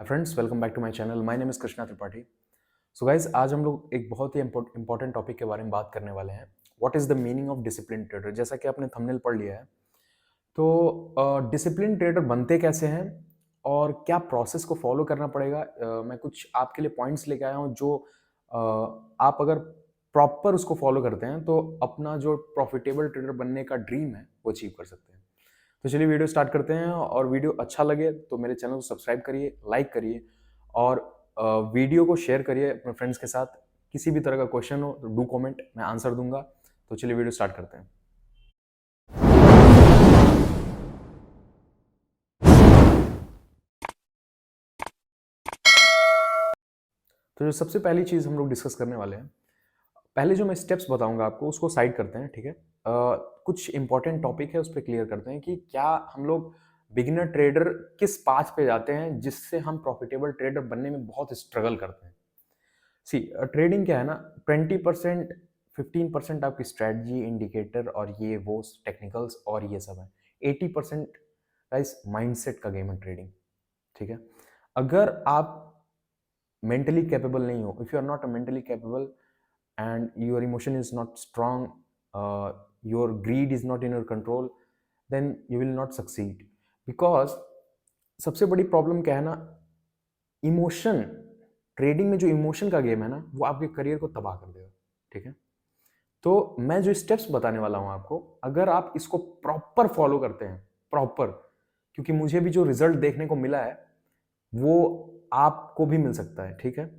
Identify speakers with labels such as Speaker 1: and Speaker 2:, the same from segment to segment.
Speaker 1: Friends, welcome back to my channel. My name is Krishna Tripathi. So guys, आज हम लोग एक बहुत ही इंपॉर्टेंट टॉपिक के बारे में बात करने वाले हैं। What is the meaning of discipline trader. जैसा कि आपने थंबनेल पढ़ लिया है, तो डिसिप्लिन ट्रेडर बनते कैसे हैं और क्या प्रोसेस को फॉलो करना पड़ेगा। मैं कुछ आपके लिए पॉइंट्स लेके आया हूँ जो आप अगर प्रॉपर उसको फॉलो करते हैं तो अपना जो प्रॉफिटेबल ट्रेडर बनने का ड्रीम है वो अचीव कर सकते हैं। तो चलिए वीडियो स्टार्ट करते हैं, और वीडियो अच्छा लगे तो मेरे चैनल को सब्सक्राइब करिए, लाइक करिए, और वीडियो को शेयर करिए अपने फ्रेंड्स के साथ। किसी भी तरह का क्वेश्चन हो तो डू कमेंट, मैं आंसर दूंगा। तो चलिए वीडियो स्टार्ट करते हैं। तो जो सबसे पहली चीज़ हम लोग डिस्कस करने वाले हैं, पहले जो मैं स्टेप्स बताऊंगा आपको उसको साइड करते हैं, ठीक है। कुछ इंपॉर्टेंट टॉपिक है उस पर क्लियर करते हैं कि क्या हम लोग बिगिनर ट्रेडर किस पाथ पे जाते हैं जिससे हम प्रॉफिटेबल ट्रेडर बनने में बहुत स्ट्रगल करते हैं। सी ट्रेडिंग क्या है ना, 20% 15% आपकी स्ट्रेटजी, इंडिकेटर और ये वो टेक्निकल्स और ये सब है। 80% गाइस माइंडसेट का गेम है ट्रेडिंग, ठीक है। अगर आप मेंटली कैपेबल नहीं हो, if you are not mentally capable and your emotion is not strong, your greed is not in your control, then you will not succeed. Because सबसे बड़ी प्रॉब्लम क्या है ना, इमोशन। ट्रेडिंग में जो इमोशन का गेम है ना, वो आपके करियर को तबाह कर देगा, ठीक है। तो मैं जो स्टेप्स बताने वाला हूं आपको, अगर आप इसको प्रॉपर फॉलो करते हैं, प्रॉपर, क्योंकि मुझे भी जो रिजल्ट देखने को मिला है वो आपको भी मिल सकता है, ठीक है।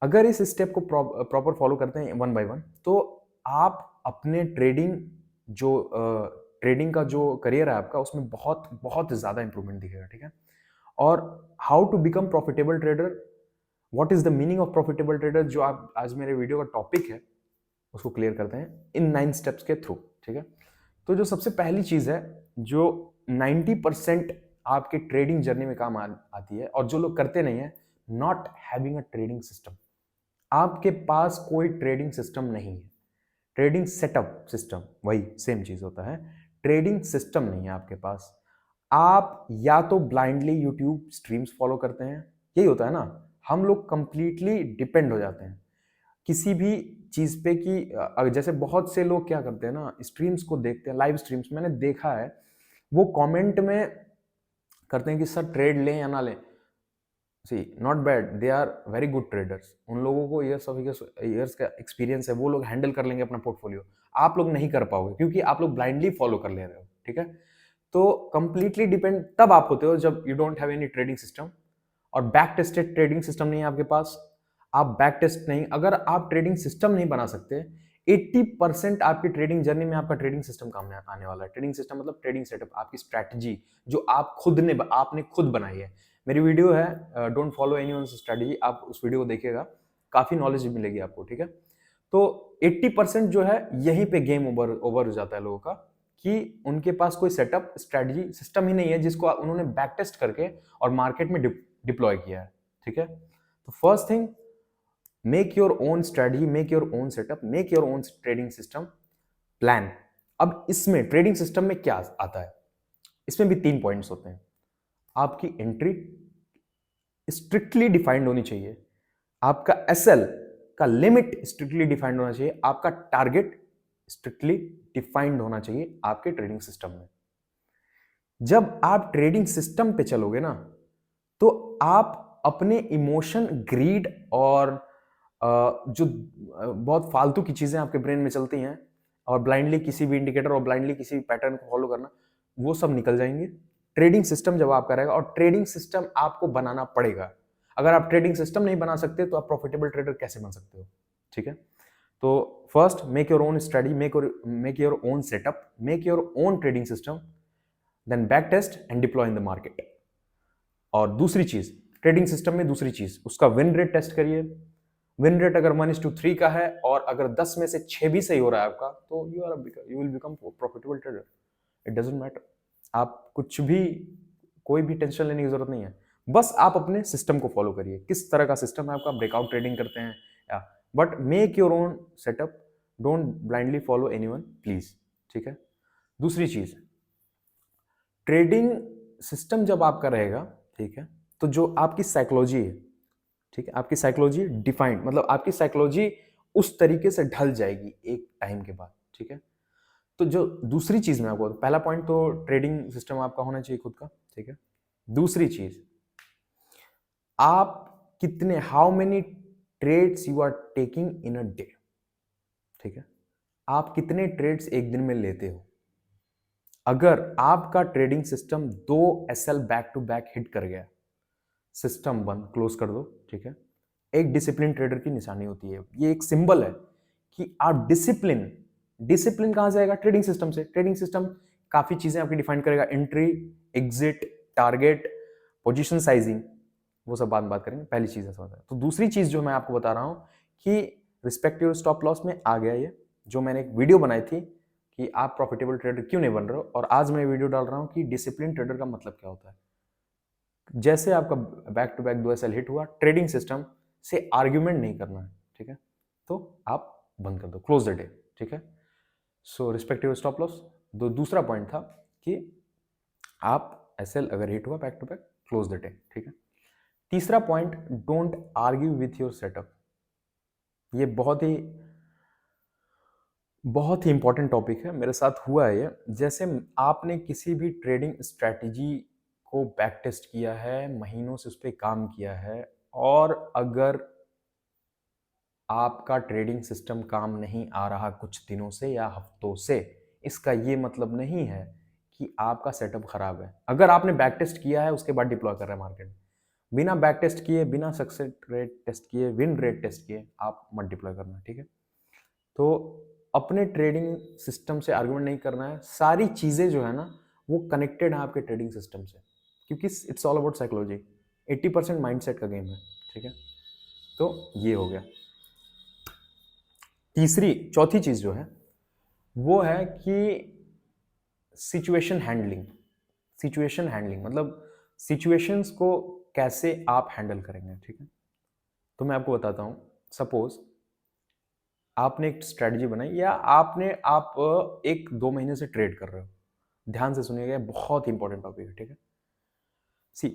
Speaker 1: अगर इस स्टेप को प्रॉपर फॉलो करते हैं वन बाय वन, तो आप अपने ट्रेडिंग का जो करियर है आपका, उसमें बहुत बहुत ज़्यादा इंप्रूवमेंट दिखेगा, ठीक है। और how to become profitable trader, what is the meaning of profitable trader, जो आप आज मेरे वीडियो का टॉपिक है, उसको क्लियर करते हैं इन 9 स्टेप्स के थ्रू, ठीक है। तो जो सबसे पहली चीज़ है, जो 90% आपके ट्रेडिंग जर्नी में काम आती है और जो लोग करते नहीं है, not having a trading system. आपके पास कोई ट्रेडिंग सिस्टम नहीं है। ट्रेडिंग सेटअप सिस्टम वही सेम चीज होता है, ट्रेडिंग सिस्टम नहीं है आपके पास। आप या तो ब्लाइंडली यूट्यूब स्ट्रीम्स फॉलो करते हैं, यही होता है ना, हम लोग कंप्लीटली डिपेंड हो जाते हैं किसी भी चीज पे कि जैसे बहुत से लोग क्या करते हैं ना, स्ट्रीम्स को देखते हैं, लाइव स्ट्रीम्स मैंने देखा है, वो कमेंट में करते हैं कि सर ट्रेड लें या ना लें। See not bad, they are very good traders, उन लोगों को ईयर्स का एक्सपीरियंस है, वो लोग हैंडल कर लेंगे अपना पोर्टफोलियो। आप लोग नहीं कर पाओगे क्योंकि आप लोग ब्लाइंडली फॉलो कर ले रहे हो, ठीक है। तो कंप्लीटली डिपेंड तब आप होते हो जब you don't have any trading system और बैक टेस्टेड ट्रेडिंग सिस्टम नहीं है आपके पास। आप बैक टेस्ट नहीं, अगर आप ट्रेडिंग सिस्टम नहीं बना सकते, 80% आपकी ट्रेडिंग जर्नी में आपका ट्रेडिंग सिस्टम काम में आने वाला है। ट्रेडिंग सिस्टम मतलब ट्रेडिंग सेटअप, आपकी स्ट्रैटेजी जो आपने खुद बनाई है। मेरी वीडियो है डोंट फॉलो एनीवन्स स्ट्रैटेजी, आप उस वीडियो को देखिएगा, काफी नॉलेज मिलेगी आपको, ठीक है। तो 80% जो है यहीं पे गेम ओवर ओवर हो जाता है लोगों का, कि उनके पास कोई सेटअप, स्ट्रैटेजी, सिस्टम ही नहीं है जिसको उन्होंने बैक टेस्ट करके और मार्केट में डिप्लॉय किया है, ठीक है। तो first thing, make your own strategy, make your own setup, make your own trading system plan. अब इसमें ट्रेडिंग सिस्टम में क्या आता है, इसमें भी 3 पॉइंट्स होते हैं। आपकी एंट्री स्ट्रिक्टली डिफाइंड होनी चाहिए, आपका एसएल का लिमिट स्ट्रिक्टली डिफाइंड होना चाहिए, आपका टारगेट स्ट्रिक्टली डिफाइंड होना चाहिए आपके ट्रेडिंग सिस्टम में। जब आप ट्रेडिंग सिस्टम पे चलोगे ना, तो आप अपने इमोशन, ग्रीड और जो बहुत फालतू की चीजें आपके ब्रेन में चलती हैं, और ब्लाइंडली किसी भी इंडिकेटर और ब्लाइंडली किसी भी पैटर्न को फॉलो करना, वो सब निकल जाएंगे। ट्रेडिंग सिस्टम जब आपका रहेगा, और ट्रेडिंग सिस्टम आपको बनाना पड़ेगा। अगर आप ट्रेडिंग सिस्टम नहीं बना सकते तो आप प्रॉफिटेबल ट्रेडर कैसे बन सकते हो, ठीक है। तो first, make your own strategy, make your own setup, make your own trading system, then back test and deploy in the market. और दूसरी चीज, ट्रेडिंग सिस्टम में दूसरी चीज, उसका विन रेट टेस्ट करिए। विन रेट अगर 1:3 का है और अगर 10 में से 6 भी सही हो रहा है आपका, तो you will become profitable trader. It doesn't matter, आप कुछ भी, कोई भी टेंशन लेने की जरूरत नहीं है। बस आप अपने सिस्टम को फॉलो करिए। किस तरह का सिस्टम है आपका, ब्रेकआउट ट्रेडिंग करते हैं या, but make your own setup, don't blindly follow anyone please, ठीक है। दूसरी चीज, ट्रेडिंग सिस्टम जब आपका रहेगा, ठीक है, तो जो आपकी साइकोलॉजी है, ठीक है, आपकी साइकोलॉजी डिफाइंड, मतलब आपकी साइकोलॉजी उस तरीके से ढल जाएगी एक टाइम के बाद, ठीक है। तो जो दूसरी चीज मैं आपको, पहला पॉइंट तो ट्रेडिंग सिस्टम आपका होना चाहिए खुद का, ठीक है। दूसरी चीज, आप कितने, how many trades you are taking in a day, ठीक है। आप कितने ट्रेड्स एक दिन में लेते हो। अगर आपका trading system 2 SL back to back hit कर गया, सिस्टम बंद, क्लोज कर दो, ठीक है। एक डिसिप्लिन ट्रेडर की निशानी होती है, ये एक सिंबल है कि आप डिसिप्लिन, डिसिप्लिन कहां से आएगा, ट्रेडिंग सिस्टम से। ट्रेडिंग सिस्टम काफी चीजें आपकी डिफाइन करेगा, entry, exit, target, position sizing, वो सब बात करेंगे। पहली चीज है समझ। तो दूसरी चीज जो मैं आपको बता रहा हूं कि रिस्पेक्टिव स्टॉप लॉस में आ गया ये, जो मैंने एक वीडियो बनाई थी कि आप प्रॉफिटेबल ट्रेडर क्यों नहीं बन रहे हो, और आज मैं वीडियो डाल रहा हूं कि डिसिप्लिन ट्रेडर का मतलब क्या होता है। जैसे आपका back to back 2 SL hit हुआ, ट्रेडिंग सिस्टम से आर्ग्यूमेंट नहीं करना है, ठीक है। तो आप बंद कर दो, क्लोज द डे, ठीक है। So respective stop loss. दूसरा पॉइंट था कि आप SL अगर हिट हुआ back to back, close the day, ठीक है। तीसरा point, don't argue with your setup. ये बहुत ही इंपॉर्टेंट टॉपिक है, मेरे साथ हुआ है ये। जैसे आपने किसी भी ट्रेडिंग स्ट्रैटेजी को बैक टेस्ट किया है, महीनों से उस पर काम किया है, और अगर आपका ट्रेडिंग सिस्टम काम नहीं आ रहा कुछ दिनों से या हफ्तों से, इसका ये मतलब नहीं है कि आपका सेटअप खराब है। अगर आपने बैक टेस्ट किया है उसके बाद डिप्लॉय कर रहे हैं मार्केट में, बिना बैक टेस्ट किए, बिना सक्सेस रेट टेस्ट किए, विन रेट टेस्ट किए आप मत डिप्लॉय करना, ठीक है। तो अपने ट्रेडिंग सिस्टम से आर्गुमेंट नहीं करना है। सारी चीज़ें जो है ना वो कनेक्टेड है आपके ट्रेडिंग सिस्टम से, क्योंकि it's all about psychology. 80% mindset का गेम है, ठीक है। तो ये हो गया। चौथी चीज़ जो है वो है कि सिचुएशन हैंडलिंग। सिचुएशन हैंडलिंग मतलब सिचुएशंस को कैसे आप हैंडल करेंगे, ठीक है। तो मैं आपको बताता हूँ, सपोज आपने एक स्ट्रेटजी बनाई, या आप 1-2 महीने से ट्रेड कर रहे हो। ध्यान से सुनिएगा, बहुत इंपॉर्टेंट टॉपिक है, ठीक है। सी,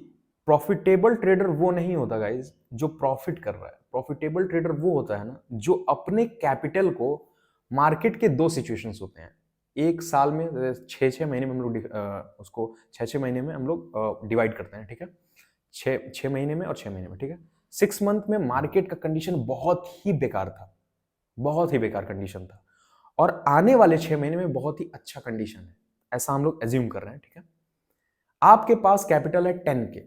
Speaker 1: प्रॉफिटेबल ट्रेडर वो नहीं होता गाइज जो प्रॉफिट कर रहा है। प्रॉफिटेबल ट्रेडर वो होता है ना जो अपने कैपिटल को, मार्केट के 2 सिचुएशंस होते हैं एक साल में, 6-6 महीने में हम लोग उसको 6-6 महीने में हम लोग डिवाइड करते हैं, ठीक है। 6 महीने में और 6 महीने में, ठीक है। 6 मंथ में मार्केट का कंडीशन बहुत ही बेकार था, बहुत ही बेकार कंडीशन था, और आने वाले 6 महीने में बहुत ही अच्छा कंडीशन है, ऐसा हम लोग एज्यूम कर रहे हैं, ठीक है। आपके पास कैपिटल है 10K,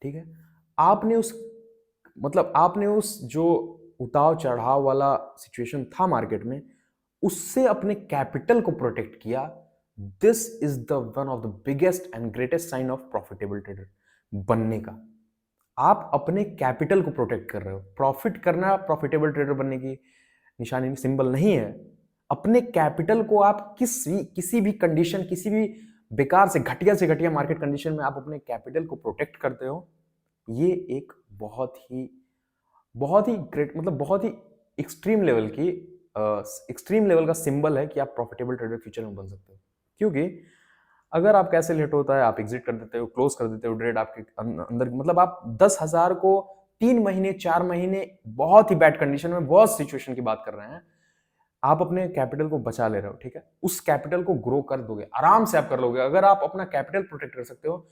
Speaker 1: ठीक है। आपने उस आपने उस जो उतार चढ़ाव वाला सिचुएशन था मार्केट में, उससे अपने कैपिटल को प्रोटेक्ट किया। This is the one of the biggest and greatest sign of profitable trader बनने का। आप अपने कैपिटल को प्रोटेक्ट कर रहे हो। प्रॉफिट करना प्रॉफिटेबल ट्रेडर बनने की निशानी, सिंबल नहीं है। अपने कैपिटल को आप किसी भी कंडीशन, किसी भी बेकार से घटिया मार्केट कंडीशन में आप अपने कैपिटल को प्रोटेक्ट करते हो। ये एक बहुत ही ग्रेट, बहुत ही एक्सट्रीम लेवल का सिंबल है कि आप प्रॉफिटेबल ट्रेडर फ्यूचर में बन सकते हो। क्योंकि अगर आप कैसे लेट होता है, आप एग्जिट कर देते हो, क्लोज कर देते हो ट्रेड आपके अंदर, आप 10,000 को 3 महीने 4 महीने बहुत ही बैड कंडीशन में, बहुत सिचुएशन की बात कर रहे हैं, आप अपने कैपिटल को बचा ले रहे हो, ठीक है। उस कैपिटल को ग्रो कर दोगे, आराम से आप कर लोगे अगर आप अपना कैपिटल प्रोटेक्ट कर सकते हो।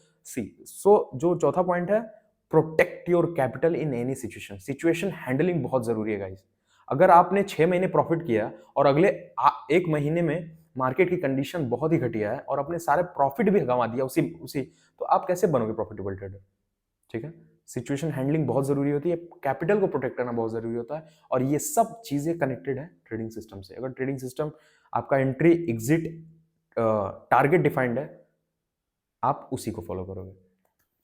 Speaker 1: जो चौथा पॉइंट है, protect your capital in any situation. Situation handling बहुत जरूरी है गाइस। अगर आपने 6 महीने प्रॉफिट किया और अगले 1 महीने में मार्केट की कंडीशन बहुत ही घटिया है और अपने सारे प्रॉफिट भी गंवा दिया उसी उसी तो आप कैसे बनोगे प्रॉफिटेबल ट्रेडर, ठीक है। सिचुएशन हैंडलिंग बहुत जरूरी होती है, कैपिटल को प्रोटेक्ट करना बहुत जरूरी होता है, और ये सब चीजें कनेक्टेड है ट्रेडिंग सिस्टम से। अगर ट्रेडिंग सिस्टम आपका एंट्री, एग्जिट, टारगेट डिफाइंड है, आप उसी को फॉलो करोगे,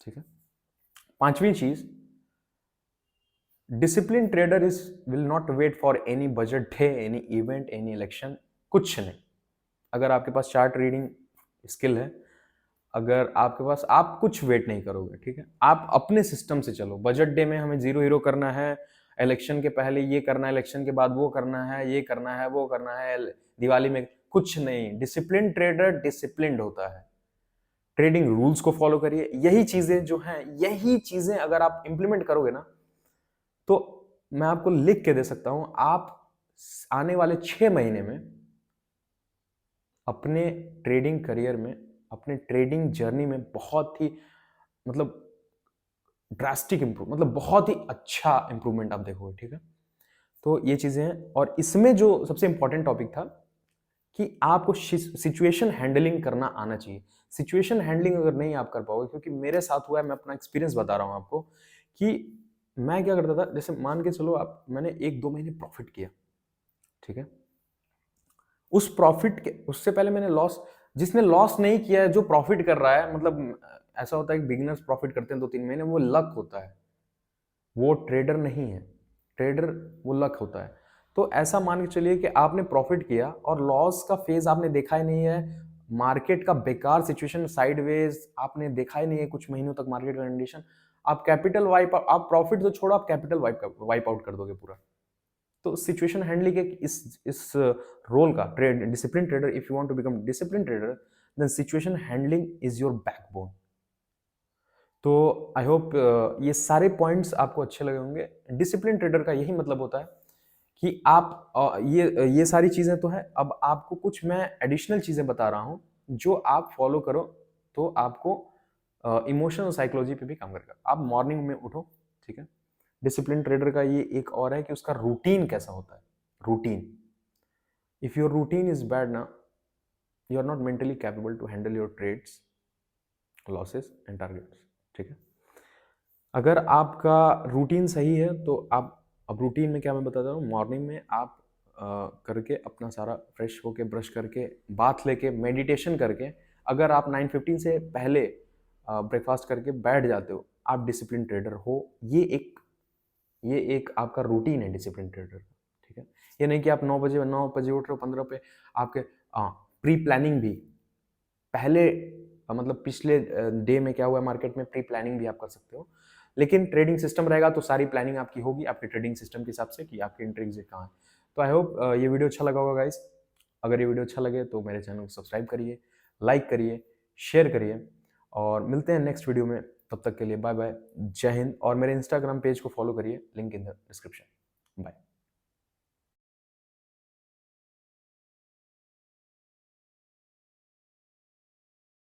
Speaker 1: ठीक है। पांचवी चीज, discipline trader will not wait for any budget day, any event, any election, कुछ नहीं। अगर आपके पास चार्ट रीडिंग स्किल है, अगर आपके पास, आप कुछ वेट नहीं करोगे, ठीक है। आप अपने सिस्टम से चलो। बजट डे में हमें जीरो हीरो करना है, इलेक्शन के पहले ये करना है, इलेक्शन के बाद वो करना है, ये करना है, वो करना है, दिवाली में कुछ नहीं। डिसिप्लिन ट्रेडर डिसिप्लिन्ड होता है। ट्रेडिंग रूल्स को फॉलो करिए। यही चीजें जो हैं, यही चीजें अगर आप इंप्लीमेंट करोगे ना, तो मैं आपको लिख के दे सकता हूं, आप आने वाले 6 महीने में अपने ट्रेडिंग करियर में, अपने ट्रेडिंग जर्नी में बहुत ही मतलब ड्रास्टिक इंप्रूव, मतलब बहुत ही अच्छा इंप्रूवमेंट आप देखोगे, ठीक है। तो ये चीजें हैं। और इसमें जो सबसे इंपॉर्टेंट टॉपिक था कि आपको सिचुएशन हैंडलिंग करना आना चाहिए। सिचुएशन हैंडलिंग अगर नहीं आप कर पाओगे, क्योंकि मेरे साथ हुआ है, मैं अपना एक्सपीरियंस बता रहा हूं आपको, कि मैं क्या करता था, जैसे मान के चलो आप, मैंने 1-2 महीने प्रॉफिट किया, ठीक है। उस प्रॉफिट के उससे पहले मैंने लॉस, जिसने लॉस नहीं किया है, जो प्रॉफिट कर रहा है, मतलब ऐसा होता है कि बिगिनर्स प्रॉफिट करते हैं 2-3 महीने, वो लक होता है, वो ट्रेडर नहीं है। ट्रेडर वो लक होता है। तो ऐसा मान के चलिए कि आपने प्रॉफिट किया और लॉस का फेज आपने देखा ही नहीं है, मार्केट का बेकार सिचुएशन, साइडवेज आपने देखा ही नहीं है कुछ महीनों तक मार्केट का कंडीशन, आप कैपिटल वाइप, आप प्रॉफिट तो छोड़ो, आप कैपिटल वाइप आउट कर दोगे पूरा। तो सिचुएशन हैंडलिंग के इस रोल का, trade discipline trader, if you want to become discipline trader, then situation handling is your backbone. तो आई होप ये सारे पॉइंट्स आपको अच्छे लगे होंगे। डिसिप्लिन ट्रेडर का यही मतलब होता है कि आप ये सारी चीजें तो है, अब आपको कुछ मैं एडिशनल चीजें बता रहा हूं जो आप फॉलो करो तो आपको इमोशनल साइकोलॉजी पे भी काम करेगा। आप मॉर्निंग में उठो, ठीक है। डिसिप्लिन ट्रेडर का ये एक और है कि उसका रूटीन कैसा होता है। Routine, if your routine is bad ना, you are not mentally capable to handle your trades, losses and targets, ठीक है। अगर आपका रूटीन सही है तो आप, अब रूटीन में क्या मैं बताता हूँ, मॉर्निंग में आप करके अपना सारा फ्रेश होके, ब्रश करके, बाथ लेके, मेडिटेशन करके, अगर आप 9:15 से पहले ब्रेकफास्ट करके बैठ जाते हो, आप डिसिप्लिन ट्रेडर हो। ये एक आपका रूटीन है डिसिप्लिन ट्रेडर का, ठीक है। ये नहीं कि आप 9 बजे उठ रहे हो, 15 पे आपके प्री प्लानिंग भी पहले मतलब पिछले डे में क्या हुआ मार्केट में, प्री प्लानिंग भी आप कर सकते हो। लेकिन ट्रेडिंग सिस्टम रहेगा तो सारी प्लानिंग आपकी होगी आपके ट्रेडिंग सिस्टम के हिसाब से कि आपके एंट्री एग्जिट कहाँ है। तो आई होप ये वीडियो अच्छा लगा होगा गाइस। अगर ये वीडियो अच्छा लगे तो मेरे चैनल को सब्सक्राइब करिए, लाइक करिए, शेयर करिए, और मिलते हैं नेक्स्ट वीडियो में। तब तक के लिए बाय बाय, जय हिंद। और मेरे इंस्टाग्राम पेज को फॉलो करिए, link in the description. Bye.